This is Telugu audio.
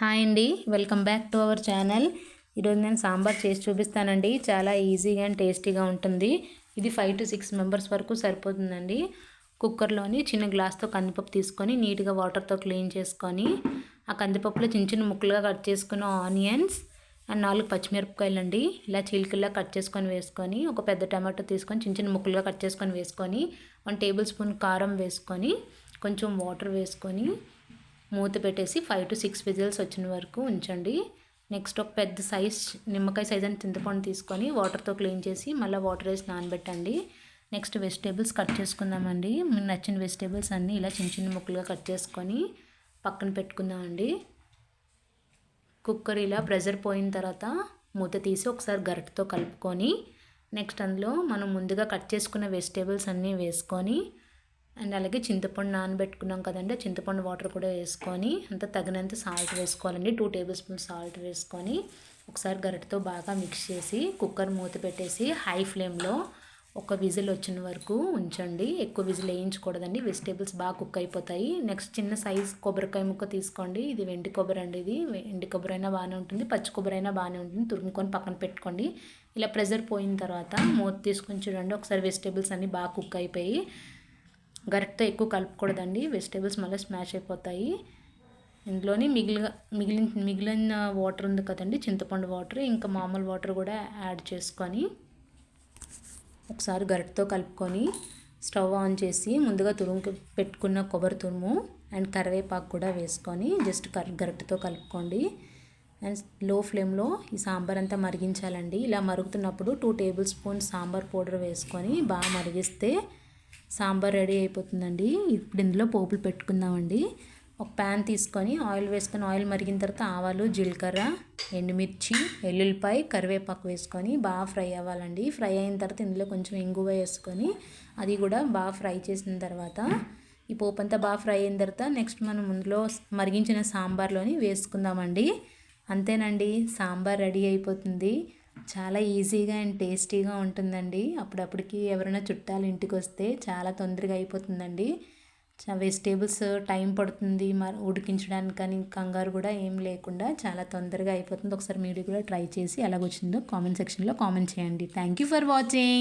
హాయ్ అండి, welcome back to our channel. ఈరోజు నేను సాంబార్ చేసి చూపిస్తానండి. చాలా ఈజీగా అండ్ టేస్టీగా ఉంటుంది. ఇది 5 to 6 మెంబర్స్ వరకు సరిపోతుందండి. కుక్కర్లోని చిన్న గ్లాస్తో కందిపప్పు తీసుకొని నీట్గా వాటర్తో క్లీన్ చేసుకొని ఆ కందిపప్పులో చిన్న చిన్న ముక్కలుగా కట్ చేసుకున్న ఆనియన్స్ అండ్ 4 పచ్చిమిరపకాయలు అండి ఇలా చీలికల్లా కట్ చేసుకొని వేసుకొని, ఒక పెద్ద టమాటో తీసుకొని చిన్న చిన్న ముక్కలుగా కట్ చేసుకొని వేసుకొని, 1 టేబుల్ స్పూన్ కారం వేసుకొని, కొంచెం వాటర్ వేసుకొని మూత పెట్టేసి 5 to 6 విజిల్స్ వచ్చిన వరకు ఉంచండి. నెక్స్ట్ ఒక పెద్ద సైజ్ నిమ్మకాయ సైజ్ అని చింతపండు తీసుకొని వాటర్తో క్లీన్ చేసి మళ్ళీ వాటర్ వేసి నానబెట్టండి. నెక్స్ట్ వెజిటేబుల్స్ కట్ చేసుకుందామండి. మీకు నచ్చిన వెజిటేబుల్స్ అన్నీ ఇలా చిన్న చిన్న ముక్కలుగా కట్ చేసుకొని పక్కన పెట్టుకుందామండి. కుక్కర్ ఇలా ప్రెషర్ పోయిన తర్వాత మూత తీసి ఒకసారి గరిటెతో కలుపుకొని, నెక్స్ట్ అందులో మనం ముందుగా కట్ చేసుకున్న వెజిటేబుల్స్ అన్నీ వేసుకొని అండ్ అలాగే చింతపండు నానబెట్టుకున్నాం కదండి, చింతపండు వాటర్ కూడా వేసుకొని అంత తగినంత సాల్ట్ వేసుకోవాలండి. 2 టేబుల్ స్పూన్ సాల్ట్ వేసుకొని ఒకసారి గరిటెతో బాగా మిక్స్ చేసి కుక్కర్ మూత పెట్టేసి హై ఫ్లేమ్లో ఒక విజిల్ వచ్చిన వరకు ఉంచండి. ఎక్కువ విజిల్ వేయించకూడదండి, వెజిటేబుల్స్ బాగా కుక్ అయిపోతాయి. నెక్స్ట్ చిన్న సైజ్ కొబ్బరికాయ ముక్క తీసుకోండి. ఇది వెండి కొబ్బరి అండి. ఇది ఎండి కొబ్బరి అయినా బాగానే ఉంటుంది, పచ్చి కొబ్బరి అయినా బాగానే ఉంటుంది. తురుముకొని పక్కన పెట్టుకోండి. ఇలా ప్రెషర్ పోయిన తర్వాత మూత తీసుకొని చూడండి. ఒకసారి వెజిటేబుల్స్ అన్నీ బాగా కుక్ అయిపోయి, గరిటెతో ఎక్కువ కలుపుకూడదండి, వెజిటేబుల్స్ మళ్ళీ స్మాష్ అయిపోతాయి. ఇందులోని మిగిలిన వాటర్ ఉంది కదండి, చింతపండు వాటర్, ఇంకా మామూలు వాటర్ కూడా యాడ్ చేసుకొని ఒకసారి గరిటెతో కలుపుకొని స్టవ్ ఆన్ చేసి ముందుగా తురుము పెట్టుకున్న కొబ్బరి తురుము అండ్ కరివేపాకు కూడా వేసుకొని జస్ట్ గరిటెతో కలుపుకోండి. అండ్ లో ఫ్లేమ్లో ఈ సాంబార్ అంతా మరిగించాలండి. ఇలా మరుగుతున్నప్పుడు 2 టేబుల్ స్పూన్ సాంబార్ పౌడర్ వేసుకొని బాగా మరిగిస్తే సాంబార్ రెడీ అయిపోతుందండి. ఇప్పుడు ఇందులో పోపులు పెట్టుకుందామండి. ఒక ప్యాన్ తీసుకొని ఆయిల్ వేసుకొని, ఆయిల్ మరిగిన తర్వాత ఆవాలు, జీలకర్ర, ఎండుమిర్చి, ఎల్లుల్లిపాయ, కరివేపాకు వేసుకొని బాగా ఫ్రై అవ్వాలండి. ఫ్రై అయిన తర్వాత ఇందులో కొంచెం ఇంగువ వేసుకొని అది కూడా బాగా ఫ్రై చేసిన తర్వాత ఈ పోపు అంతా బాగా ఫ్రై అయిన తర్వాత నెక్స్ట్ మనం ముందులో మరిగించిన సాంబార్లోని వేసుకుందామండి. అంతేనండి, సాంబార్ రెడీ అయిపోతుంది. చాలా ఈజీగా అండ్ టేస్టీగా ఉంటుందండి. అప్పుడప్పటికి ఎవరైనా చుట్టాలు ఇంటికి వస్తే చాలా తొందరగా అయిపోతుందండి. వెజిటేబుల్స్ టైం పడుతుంది ఉడికించడానికి, కానీ కంగారు కూడా ఏం లేకుండా చాలా తొందరగా అయిపోతుంది. ఒకసారి మీరు కూడా ట్రై చేసి ఎలాగొచ్చిందో కామెంట్ సెక్షన్లో కామెంట్ చేయండి. Thank you for watching.